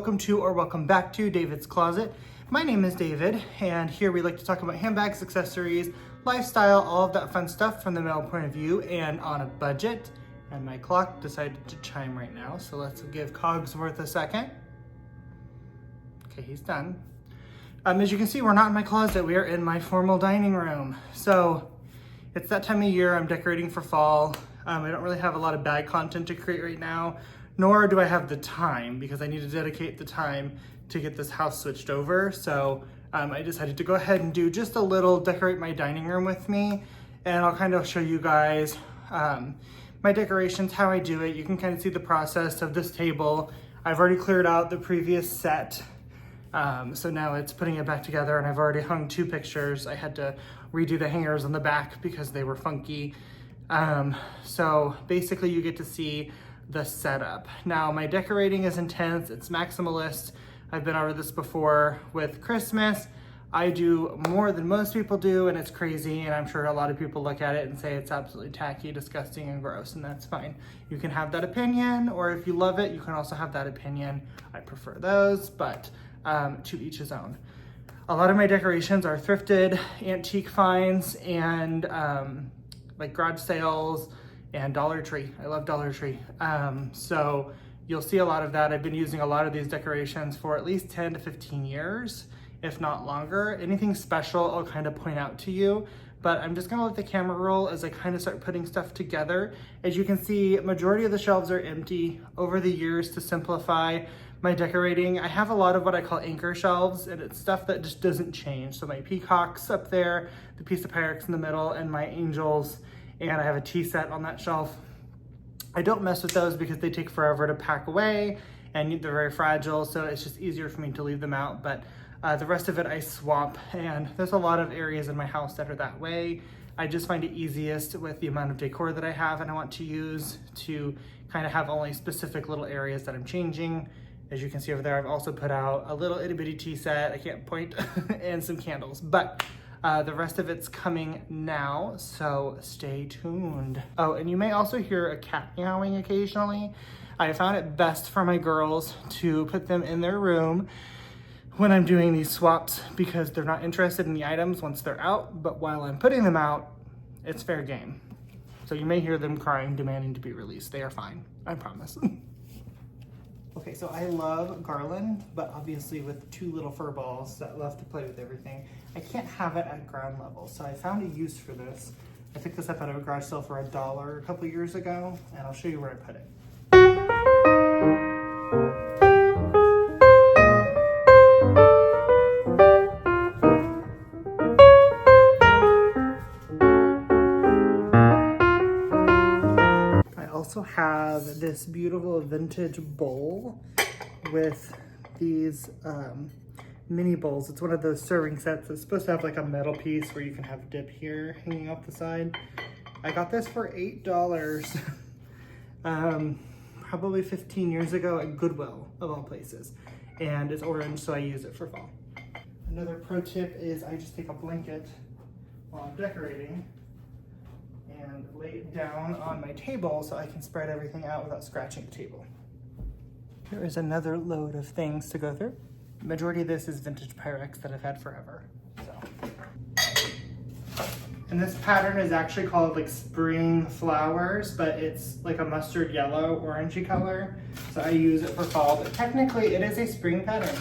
welcome to or welcome back to David's Closet. My name is David, and here we like to talk about handbags, accessories, lifestyle, all of that fun stuff from the male point of view and on a budget. And my clock decided to chime right now, so let's give Cogsworth a second. Okay, he's done. As you can see, we're not in my closet, we are in my formal dining room. So it's that time of year, I'm decorating for fall. I don't really have a lot of bag content to create right now, nor do I have the time because I need to dedicate the time to get this house switched over. So I decided to go ahead and do just a little decorate my dining room with me, and I'll kind of show you guys my decorations, how I do it. You can kind of see the process of this table. I've already cleared out the previous set. So now it's putting it back together, and I've already hung two pictures. I had to redo the hangers on the back because they were funky. So basically you get to see the setup. Now my decorating is intense, it's maximalist. I've been over this before with Christmas. I do more than most people do, and it's crazy, and I'm sure a lot of people look at it and say it's absolutely tacky, disgusting, and gross, and that's fine. You can have that opinion, or if you love it, you can also have that opinion. I prefer those, but to each his own. A lot of my decorations are thrifted, antique finds, and like garage sales and Dollar Tree. I love Dollar Tree. So you'll see a lot of that. I've been using a lot of these decorations for at least 10 to 15 years, if not longer. Anything special, I'll kind of point out to you, but I'm just gonna let the camera roll as I kind of start putting stuff together. As you can see, majority of the shelves are empty. Over the years, to simplify my decorating, I have a lot of what I call anchor shelves, and it's stuff that just doesn't change. So my peacocks up there, the piece of Pyrex in the middle, and my angels, and I have a tea set on that shelf. I don't mess with those because they take forever to pack away, and they're very fragile, so it's just easier for me to leave them out. But the rest of it I swap, and there's a lot of areas in my house that are that way. I just find it easiest with the amount of decor that I have and I want to use to kind of have only specific little areas that I'm changing. As you can see over there, I've also put out a little itty bitty tea set, I can't point, and some candles, but the rest of it's coming now, so stay tuned. Oh, and you may also hear a cat meowing occasionally. I found it best for my girls to put them in their room when I'm doing these swaps because they're not interested in the items once they're out, but while I'm putting them out, it's fair game. So you may hear them crying, demanding to be released. They are fine, I promise. Okay, so I love garland, but obviously with two little fur balls that love to play with everything, I can't have it at ground level. So I found a use for this. I picked this up at a garage sale for $1 a couple years ago, and I'll show you where I put it. Also have this beautiful vintage bowl with these mini bowls. It's one of those serving sets that's supposed to have like a metal piece where you can have dip here hanging off the side. I got this for $8 probably 15 years ago at Goodwill of all places, and it's orange, so I use it for fall. Another pro tip is I just take a blanket while I'm decorating and lay it down on my table so I can spread everything out without scratching the table. Here is another load of things to go through. The majority of this is vintage Pyrex that I've had forever. And this pattern is actually called like spring flowers, but it's like a mustard yellow, orangey color. So I use it for fall, but technically it is a spring pattern.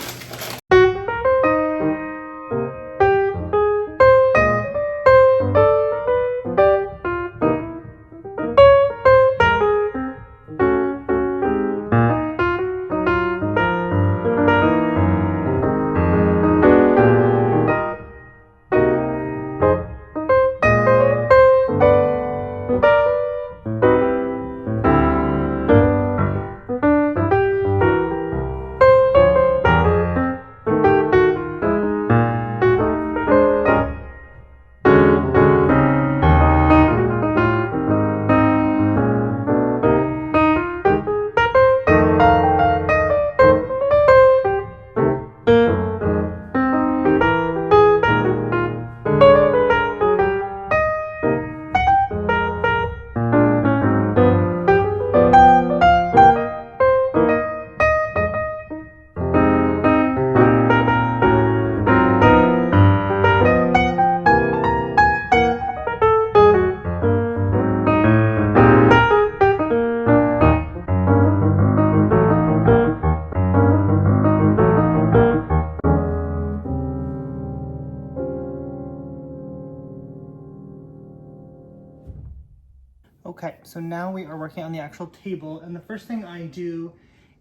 Okay, so now we are working on the actual table, and the first thing I do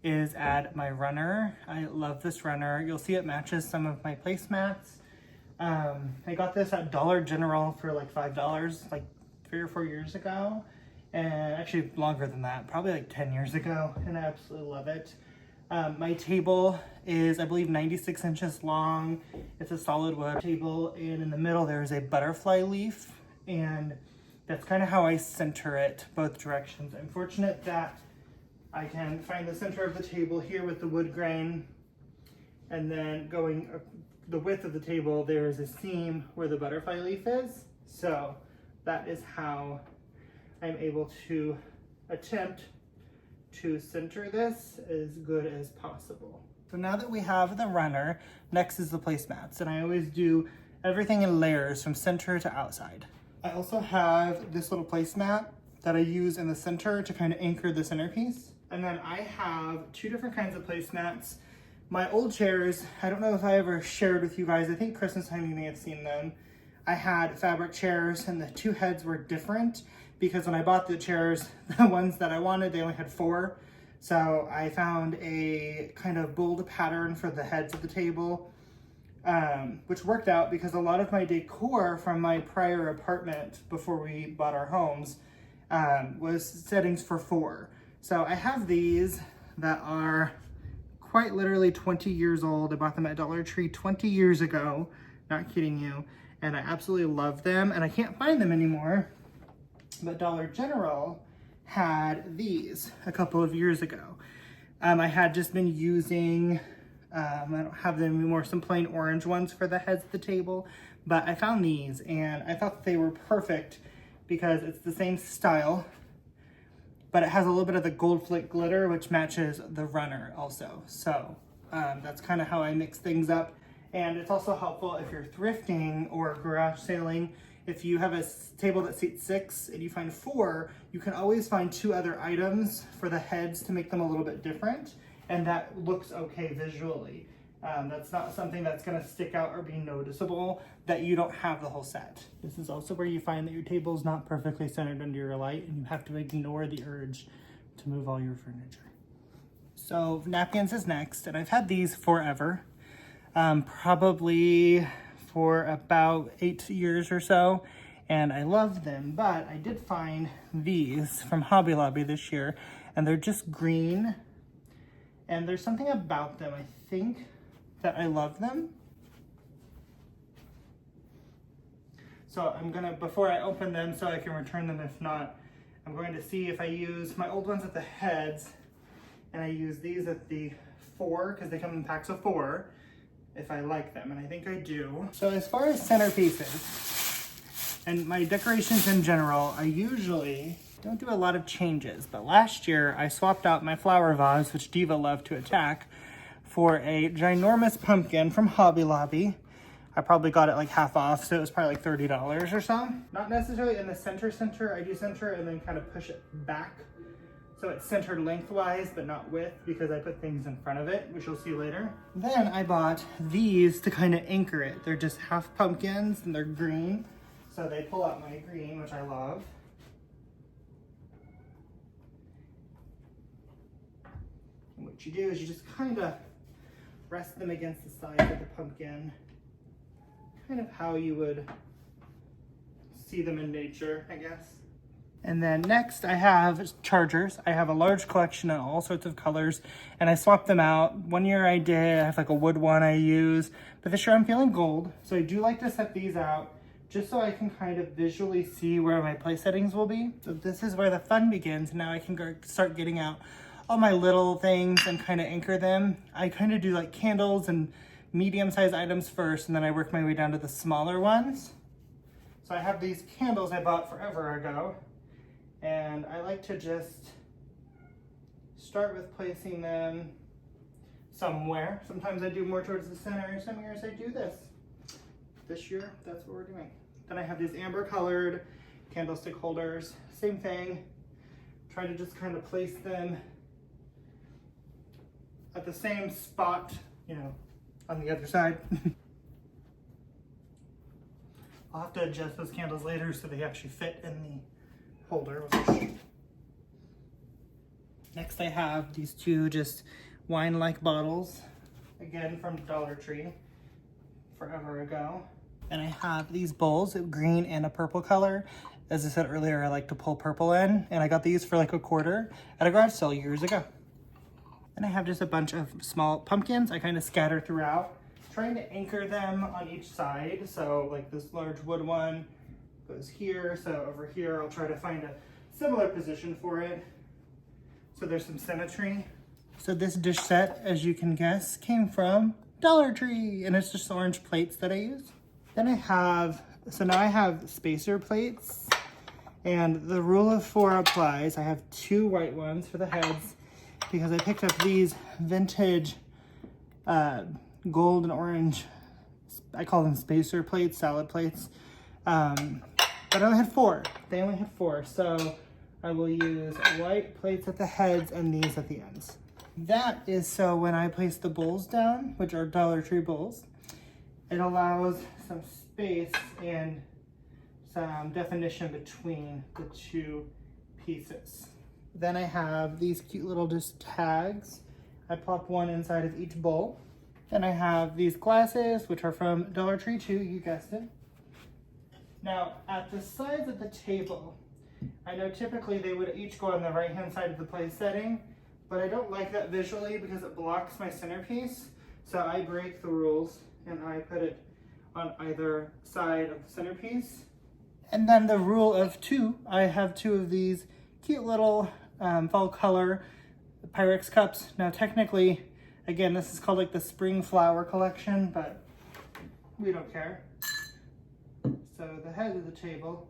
is add my runner. I love this runner. You'll see it matches some of my placemats. I got this at Dollar General for like $5, like 3 or 4 years ago, and actually longer than that, probably like 10 years ago, and I absolutely love it. My table is, I believe, 96 inches long. It's a solid wood table, and in the middle there is a butterfly leaf, and that's kind of how I center it both directions. I'm fortunate that I can find the center of the table here with the wood grain, and then going the width of the table, there is a seam where the butterfly leaf is. So that is how I'm able to attempt to center this as good as possible. So now that we have the runner, next is the placemats, and I always do everything in layers from center to outside. I also have this little placemat that I use in the center to kind of anchor the centerpiece. And then I have 2 different kinds of placemats. My old chairs, I don't know if I ever shared with you guys, I think Christmas time you may have seen them. I had fabric chairs, and the 2 heads were different because when I bought the chairs, the ones that I wanted, they only had 4. So I found a kind of bold pattern for the heads of the table, which worked out because a lot of my decor from my prior apartment before we bought our homes was settings for 4. So I have these that are quite literally 20 years old. I bought them at Dollar Tree 20 years ago, not kidding you, and I absolutely love them, and I can't find them anymore, but Dollar General had these a couple of years ago. I had just been using, I don't have them anymore, some plain orange ones for the heads of the table, but I found these, and I thought they were perfect because it's the same style, but it has a little bit of the gold flake glitter, which matches the runner also. So that's kind of how I mix things up. And it's also helpful if you're thrifting or garage sailing. If you have a table that seats 6 and you find 4, you can always find 2 other items for the heads to make them a little bit different. And that looks okay visually. That's not something that's gonna stick out or be noticeable that you don't have the whole set. This is also where you find that your table is not perfectly centered under your light, and you have to ignore the urge to move all your furniture. So napkins is next, and I've had these forever, probably for about 8 years or so, and I love them, but I did find these from Hobby Lobby this year, and they're just green, and there's something about them, I think, that I love them. So I'm gonna, before I open them so I can return them if not, I'm going to see if I use my old ones at the heads and I use these at the 4, because they come in packs of 4, if I like them, and I think I do. So as far as centerpieces and my decorations in general, I usually don't do a lot of changes, but last year I swapped out my flower vase, which Diva loved to attack, for a ginormous pumpkin from Hobby Lobby. I probably got it like half off, so it was probably like $30 or so. Not necessarily in the center, I do center and then kind of push it back. So it's centered lengthwise, but not width, because I put things in front of it, which you'll see later. Then I bought these to kind of anchor it. They're just half pumpkins and they're green. So they pull out my green, which I love. And what you do is you just kind of rest them against the side of the pumpkin, kind of how you would see them in nature, I guess. And then next I have chargers. I have a large collection in all sorts of colors, and I swap them out. One year I did, I have like a wood one I use, but this year I'm feeling gold. So I do like to set these out just so I can kind of visually see where my place settings will be. So this is where the fun begins. Now I can start getting out all my little things and kind of anchor them. I kind of do like candles and medium-sized items first, and then I work my way down to the smaller ones. So I have these candles I bought forever ago, and I like to just start with placing them somewhere. Sometimes I do more towards the center, some years I do this. This year, that's what we're doing. Then I have these amber colored candlestick holders, same thing. Try to just kind of place them at the same spot, you know, on the other side. I'll have to adjust those candles later so they actually fit in holder. Next I have these two just wine-like bottles, again from Dollar Tree, forever ago. And I have these bowls, a green and a purple color. As I said earlier, I like to pull purple in, and I got these for like $1 at a garage sale years ago. And I have just a bunch of small pumpkins I kind of scatter throughout, trying to anchor them on each side. So like this large wood one goes here, so over here I'll try to find a similar position for it, so there's some symmetry. So this dish set, as you can guess, came from Dollar Tree, and it's just orange plates that I use. Then now I have spacer plates, and the rule of 4 applies. I have 2 white ones for the heads because I picked up these vintage gold and orange, I call them spacer plates, salad plates, but I only had 4. They only had 4, so I will use white plates at the heads and these at the ends. That is so when I place the bowls down, which are Dollar Tree bowls, it allows some space and some definition between the 2 pieces. Then I have these cute little just tags. I plop one inside of each bowl. Then I have these glasses, which are from Dollar Tree too, you guessed it. Now, at the sides of the table, I know typically they would each go on the right-hand side of the place setting, but I don't like that visually because it blocks my centerpiece. So I break the rules and I put it on either side of the centerpiece. And then the rule of 2, I have 2 of these cute little fall color Pyrex cups. Now technically, again, this is called like the spring flower collection, but we don't care. So the head of the table